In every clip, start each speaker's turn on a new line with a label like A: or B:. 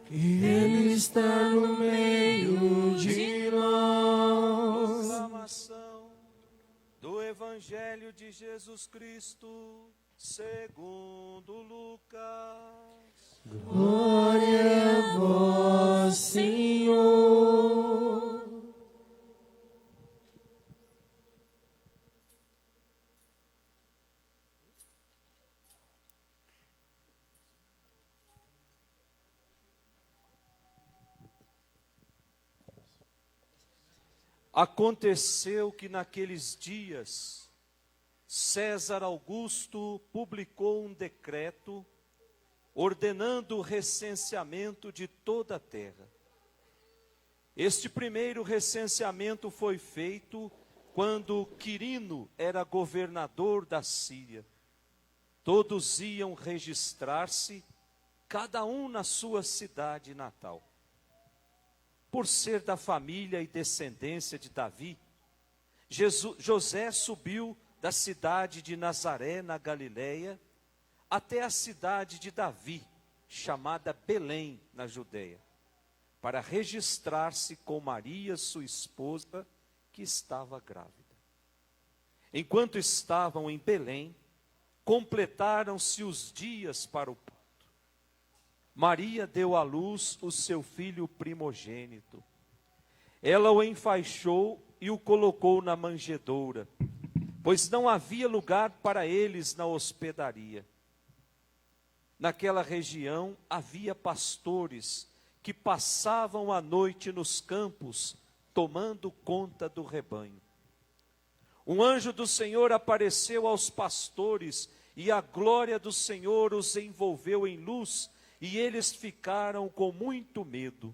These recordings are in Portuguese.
A: e Ele está no meio de nós.
B: Proclamação do Evangelho de Jesus Cristo, segundo Lucas.
A: Glória a vós, Senhor.
B: Aconteceu que naqueles dias César Augusto publicou um decreto ordenando o recenseamento de toda a terra. Este primeiro recenseamento foi feito quando Quirino era governador da Síria. Todos iam registrar-se, cada um na sua cidade natal. Por ser da família e descendência de Davi, José subiu da cidade de Nazaré, na Galileia, até a cidade de Davi, chamada Belém, na Judeia, para registrar-se com Maria, sua esposa, que estava grávida. Enquanto estavam em Belém, completaram-se os dias para o parto. Maria deu à luz o seu filho primogênito. Ela o enfaixou e o colocou na manjedoura, pois não havia lugar para eles na hospedaria. Naquela região havia pastores que passavam a noite nos campos, tomando conta do rebanho. Um anjo do Senhor apareceu aos pastores, e a glória do Senhor os envolveu em luz, e eles ficaram com muito medo.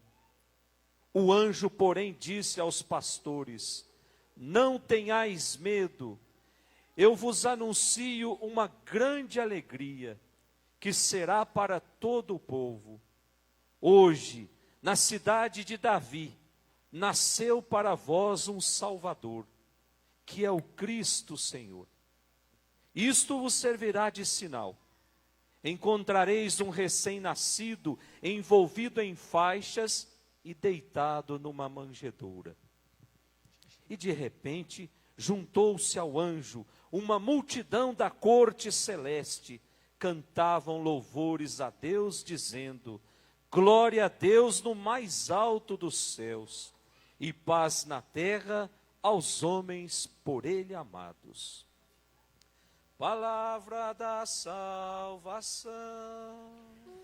B: O anjo, porém, disse aos pastores: não tenhais medo, eu vos anuncio uma grande alegria, que será para todo o povo. Hoje, na cidade de Davi, nasceu para vós um Salvador, que é o Cristo Senhor. Isto vos servirá de sinal. Encontrareis um recém-nascido envolvido em faixas e deitado numa manjedoura. E de repente juntou-se ao anjo uma multidão da corte celeste. Cantavam louvores a Deus, dizendo: glória a Deus no mais alto dos céus, e paz na terra aos homens por Ele amados. Palavra da salvação.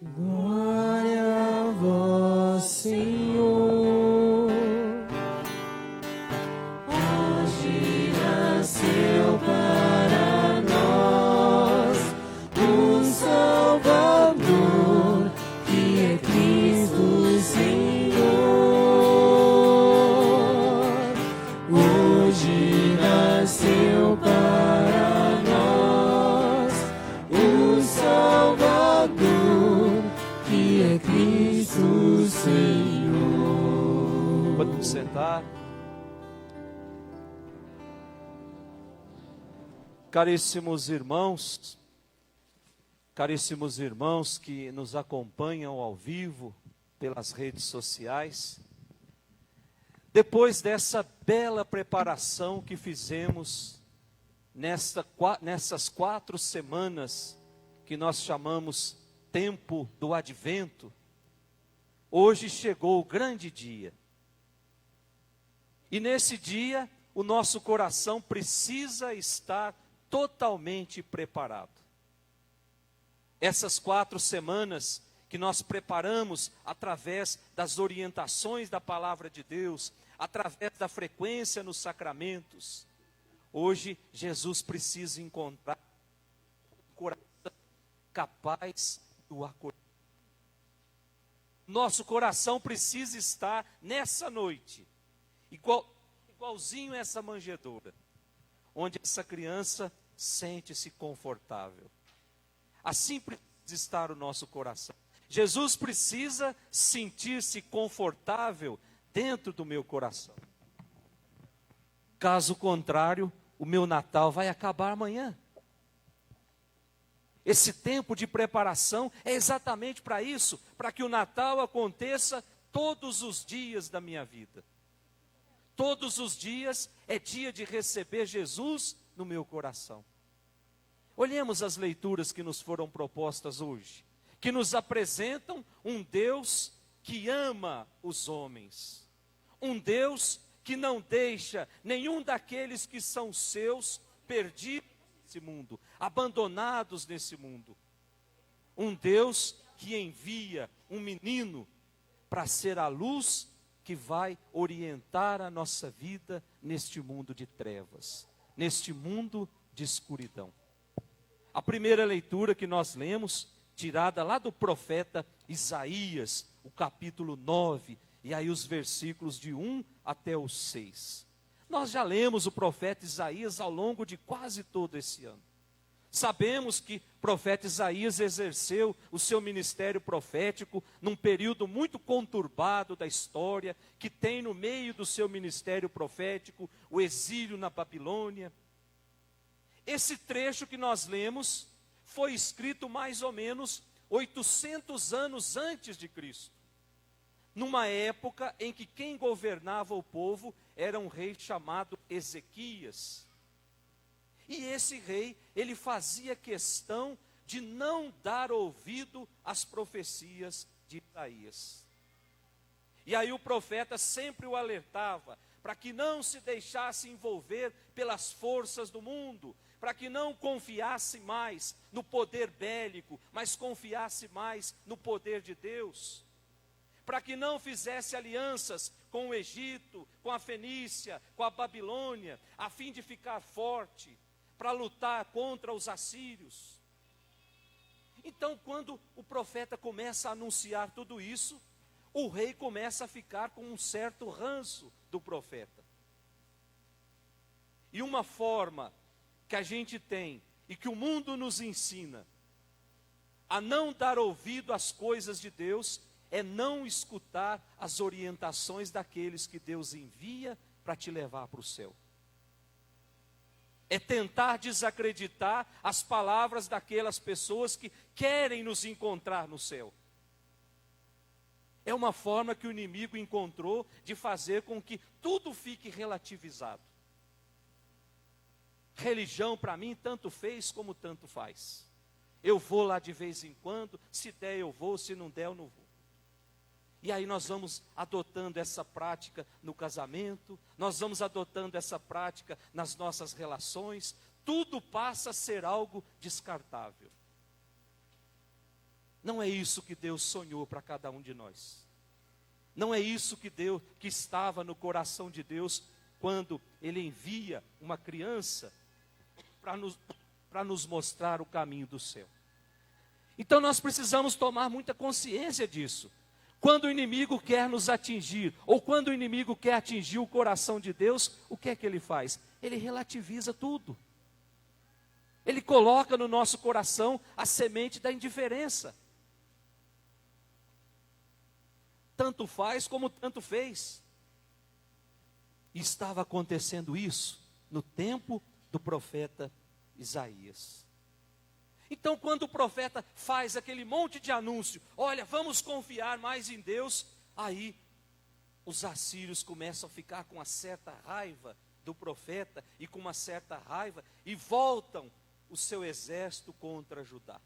A: Glória a vós, Senhor. Hoje nasceu para nós um Salvador, que é Cristo Senhor. Hoje nasceu para nós o Salvador, que é Cristo Senhor.
B: Podemos sentar. Caríssimos irmãos que nos acompanham ao vivo pelas redes sociais, depois dessa bela preparação que fizemos nessas 4 semanas que nós chamamos tempo do Advento, hoje chegou o grande dia. E nesse dia, o nosso coração precisa estar totalmente preparado. Essas 4 semanas que nós preparamos através das orientações da palavra de Deus, através da frequência nos sacramentos, hoje Jesus precisa encontrar um coração capaz de o acolher. Nosso coração precisa estar nessa noite, igualzinho essa manjedoura, onde essa criança sente-se confortável. Assim precisa estar o nosso coração. Jesus precisa sentir-se confortável dentro do meu coração. Caso contrário, o meu Natal vai acabar amanhã. esse tempo de preparação é exatamente para isso, para que o Natal aconteça todos os dias da minha vida. Todos os dias é dia de receber Jesus no meu coração. Olhemos as leituras que nos foram propostas hoje, que nos apresentam um Deus que ama os homens, um Deus que não deixa nenhum daqueles que são seus perdidos nesse mundo, abandonados nesse mundo. Um Deus que envia um menino para ser a luz que vai orientar a nossa vida neste mundo de trevas, neste mundo de escuridão. A primeira leitura que nós lemos, tirada lá do profeta Isaías, o capítulo 9, e aí os versículos de 1 até o 6. Nós já lemos o profeta Isaías ao longo de quase todo esse ano. Sabemos que o profeta Isaías exerceu o seu ministério profético num período muito conturbado da história, que tem no meio do seu ministério profético o exílio na Babilônia. Esse trecho que nós lemos foi escrito mais ou menos 800 anos antes de Cristo, numa época em que quem governava o povo era um rei chamado Ezequias. E esse rei, ele fazia questão de não dar ouvido às profecias de Isaías. E aí o profeta sempre o alertava para que não se deixasse envolver pelas forças do mundo, para que não confiasse mais no poder bélico, mas confiasse mais no poder de Deus, para que não fizesse alianças com o Egito, com a Fenícia, com a Babilônia, a fim de ficar forte, para lutar contra os assírios. Então, quando o profeta começa a anunciar tudo isso, o rei começa a ficar com um certo ranço do profeta. E uma forma que a gente tem e que o mundo nos ensina a não dar ouvido às coisas de Deus é não escutar as orientações daqueles que Deus envia para te levar para o céu. É tentar desacreditar as palavras daquelas pessoas que querem nos encontrar no céu. É uma forma que o inimigo encontrou de fazer com que tudo fique relativizado. Religião para mim tanto fez como tanto faz. Eu vou lá de vez em quando, se der eu vou, se não der eu não vou. E aí nós vamos adotando essa prática no casamento, nós vamos adotando essa prática nas nossas relações, tudo passa a ser algo descartável. Não é isso que Deus sonhou para cada um de nós. Não é isso que estava no coração de Deus quando Ele envia uma criança para nos mostrar o caminho do céu. Então nós precisamos tomar muita consciência disso. Quando o inimigo quer nos atingir, ou quando o inimigo quer atingir o coração de Deus, o que é que ele faz? Ele relativiza tudo. Ele coloca no nosso coração a semente da indiferença. Tanto faz como tanto fez. E estava acontecendo isso no tempo do profeta Isaías. Então, quando o profeta faz aquele monte de anúncio, olha, vamos confiar mais em Deus, aí os assírios começam a ficar com uma certa raiva do profeta e com uma certa raiva e voltam o seu exército contra Judá.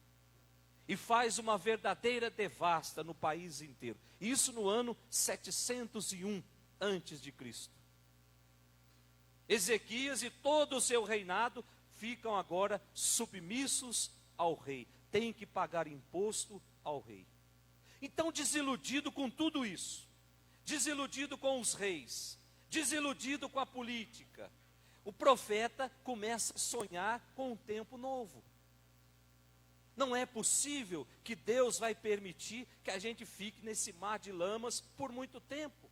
B: E faz uma verdadeira devasta no país inteiro. Isso no ano 701 antes de Cristo. Ezequias e todo o seu reinado ficam agora submissos ao rei, tem que pagar imposto ao rei. Então, desiludido com tudo isso, desiludido com os reis, desiludido com a política, o profeta começa a sonhar com um tempo novo. Não é possível que Deus vai permitir que a gente fique nesse mar de lamas por muito tempo.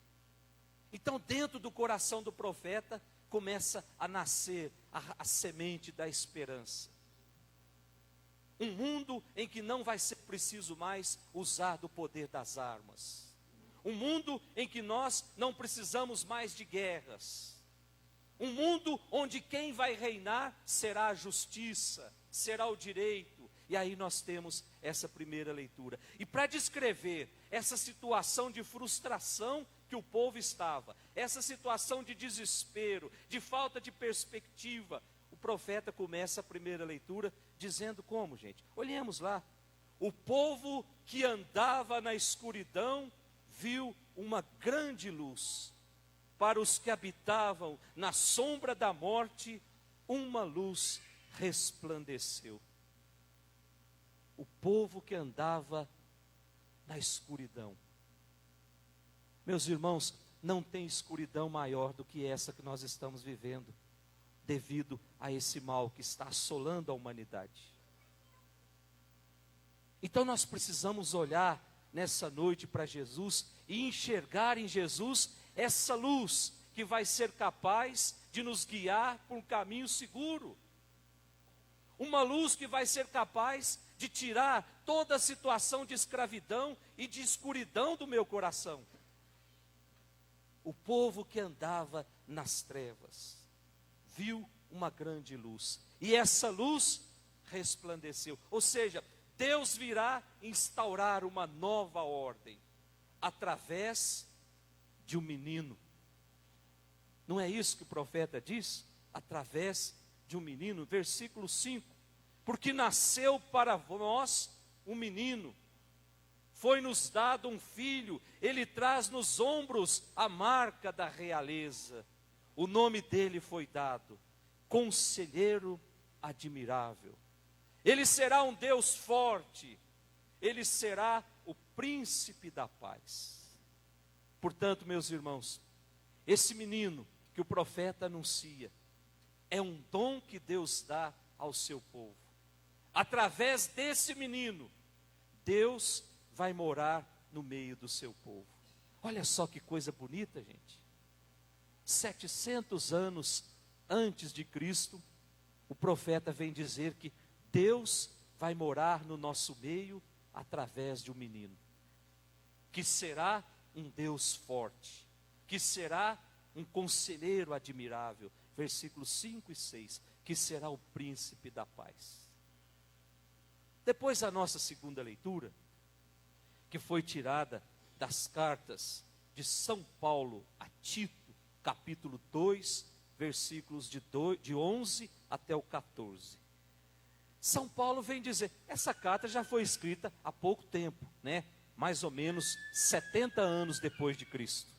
B: Então, dentro do coração do profeta, começa a nascer a semente da esperança. Um mundo em que não vai ser preciso mais usar do poder das armas. Um mundo em que nós não precisamos mais de guerras. Um mundo onde quem vai reinar será a justiça, será o direito. E aí nós temos essa primeira leitura. E para descrever essa situação de frustração que o povo estava, essa situação de desespero, de falta de perspectiva, o profeta começa a primeira leitura dizendo como, gente? Olhemos lá. O povo que andava na escuridão viu uma grande luz. Para os que habitavam na sombra da morte, uma luz resplandeceu. O povo que andava na escuridão. Meus irmãos, não tem escuridão maior do que essa que nós estamos vivendo, devido a esse mal que está assolando a humanidade. Então nós precisamos olhar nessa noite para Jesus e enxergar em Jesus essa luz que vai ser capaz de nos guiar por um caminho seguro. Uma luz que vai ser capaz de tirar toda a situação de escravidão e de escuridão do meu coração. O povo que andava nas trevas viu uma grande luz, e essa luz resplandeceu. Ou seja, Deus virá instaurar uma nova ordem através de um menino. Não é isso que o profeta diz? Através de um menino, versículo 5. Porque nasceu para nós um menino, foi-nos dado um filho, ele traz nos ombros a marca da realeza. O nome dele foi dado, Conselheiro Admirável. Ele será um Deus forte, ele será o Príncipe da Paz. Portanto, meus irmãos, esse menino que o profeta anuncia, é um dom que Deus dá ao seu povo. Através desse menino, Deus vai morar no meio do seu povo. Olha só que coisa bonita, gente. 700 anos antes de Cristo, o profeta vem dizer que Deus vai morar no nosso meio através de um menino, que será um Deus forte, que será um conselheiro admirável, versículos 5 e 6, que será o príncipe da paz. Depois da nossa segunda leitura, que foi tirada das cartas de São Paulo a Tito, capítulo 2, versículos de 11 até o 14. São Paulo vem dizer, essa carta já foi escrita há pouco tempo, né? Mais ou menos 70 anos depois de Cristo.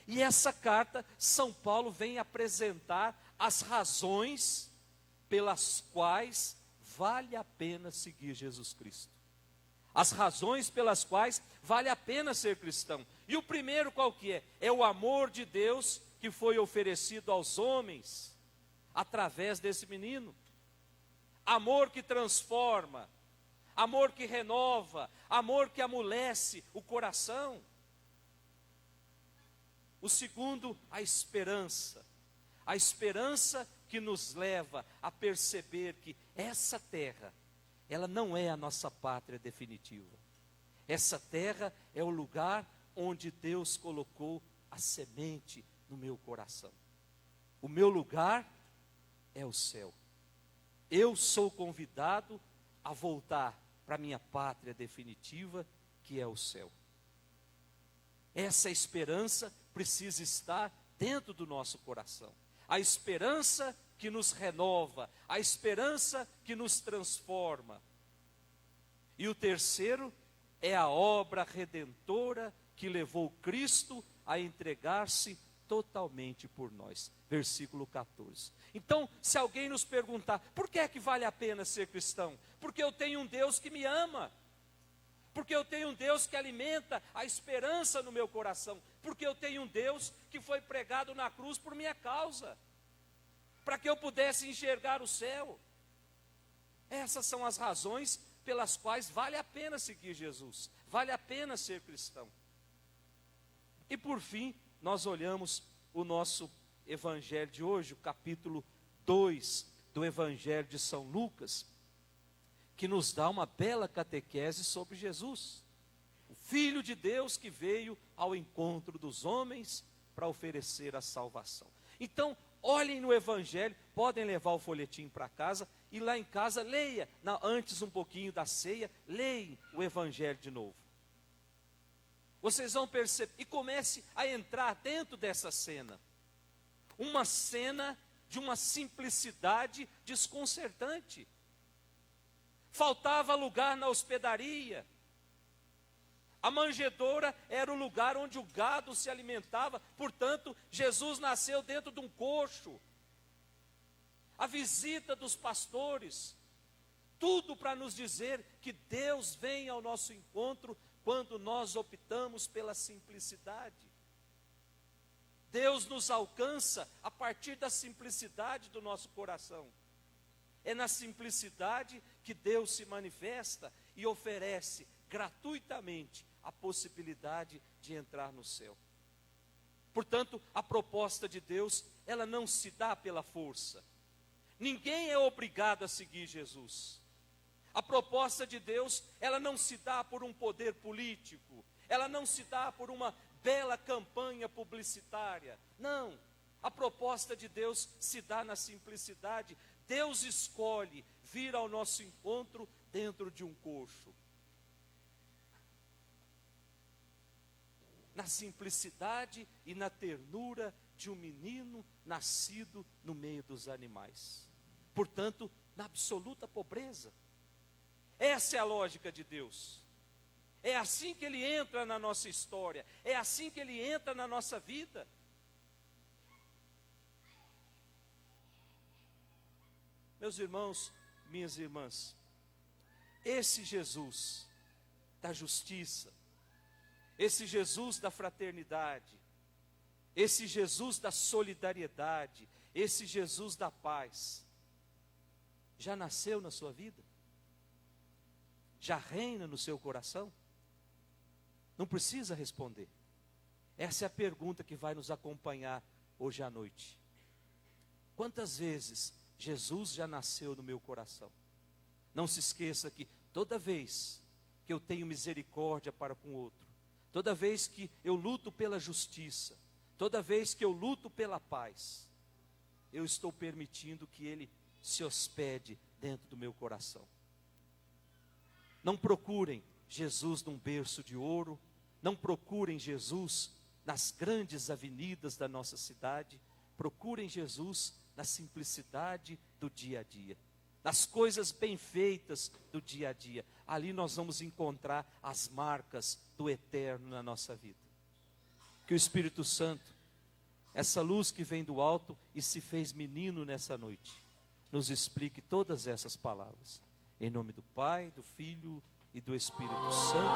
B: E essa carta, São Paulo vem apresentar as razões pelas quais vale a pena seguir Jesus Cristo. As razões pelas quais vale a pena ser cristão. E o primeiro qual que é? É o amor de Deus que foi oferecido aos homens através desse menino. Amor que transforma, amor que renova, amor que amolece o coração. O segundo, a esperança. A esperança que nos leva a perceber que essa terra, ela não é a nossa pátria definitiva. Essa terra é o lugar onde Deus colocou a semente no meu coração. O meu lugar é o céu. Eu sou convidado a voltar para a minha pátria definitiva, que é o céu. Essa esperança precisa estar dentro do nosso coração. A esperança que nos renova, a esperança que nos transforma. E o terceiro é a obra redentora que levou Cristo a entregar-se totalmente por nós. Versículo 14. Então, se alguém nos perguntar, por que é que vale a pena ser cristão? Porque eu tenho um Deus que me ama. Porque eu tenho um Deus que alimenta a esperança no meu coração. Porque eu tenho um Deus que foi pregado na cruz por minha causa, para que eu pudesse enxergar o céu. Essas são as razões pelas quais vale a pena seguir Jesus, vale a pena ser cristão. E por fim, nós olhamos o nosso evangelho de hoje, o capítulo 2 do evangelho de São Lucas, que nos dá uma bela catequese sobre Jesus, o Filho de Deus que veio ao encontro dos homens para oferecer a salvação. Então, olhem no Evangelho, podem levar o folhetim para casa e lá em casa leia, antes um pouquinho da ceia, leia o Evangelho de novo. Vocês vão perceber, e comece a entrar dentro dessa cena. Uma cena de uma simplicidade desconcertante. Faltava lugar na hospedaria. A manjedoura era o lugar onde o gado se alimentava, portanto, Jesus nasceu dentro de um coxo. A visita dos pastores, tudo para nos dizer que Deus vem ao nosso encontro quando nós optamos pela simplicidade. Deus nos alcança a partir da simplicidade do nosso coração. É na simplicidade que Deus se manifesta e oferece gratuitamente a possibilidade de entrar no céu. Portanto, a proposta de Deus, ela não se dá pela força. Ninguém é obrigado a seguir Jesus. A proposta de Deus, ela não se dá por um poder político, ela não se dá por uma bela campanha publicitária. Não, a proposta de Deus se dá na simplicidade. Deus escolhe vir ao nosso encontro dentro de um coxo. Na simplicidade e na ternura de um menino nascido no meio dos animais. Portanto, na absoluta pobreza. Essa é a lógica de Deus. É assim que Ele entra na nossa história. É assim que Ele entra na nossa vida. Meus irmãos, minhas irmãs, esse Jesus da justiça, esse Jesus da fraternidade, esse Jesus da solidariedade, esse Jesus da paz, já nasceu na sua vida? Já reina no seu coração? Não precisa responder. Essa é a pergunta que vai nos acompanhar hoje à noite. Quantas vezes Jesus já nasceu no meu coração? Não se esqueça que toda vez que eu tenho misericórdia para com o outro, toda vez que eu luto pela justiça, toda vez que eu luto pela paz, eu estou permitindo que Ele se hospede dentro do meu coração. Não procurem Jesus num berço de ouro, não procurem Jesus nas grandes avenidas da nossa cidade, procurem Jesus na simplicidade do dia a dia, nas coisas bem feitas do dia a dia. Ali nós vamos encontrar as marcas do eterno na nossa vida. Que o Espírito Santo, essa luz que vem do alto e se fez menino nessa noite, nos explique todas essas palavras. Em nome do Pai, do Filho e do Espírito Santo.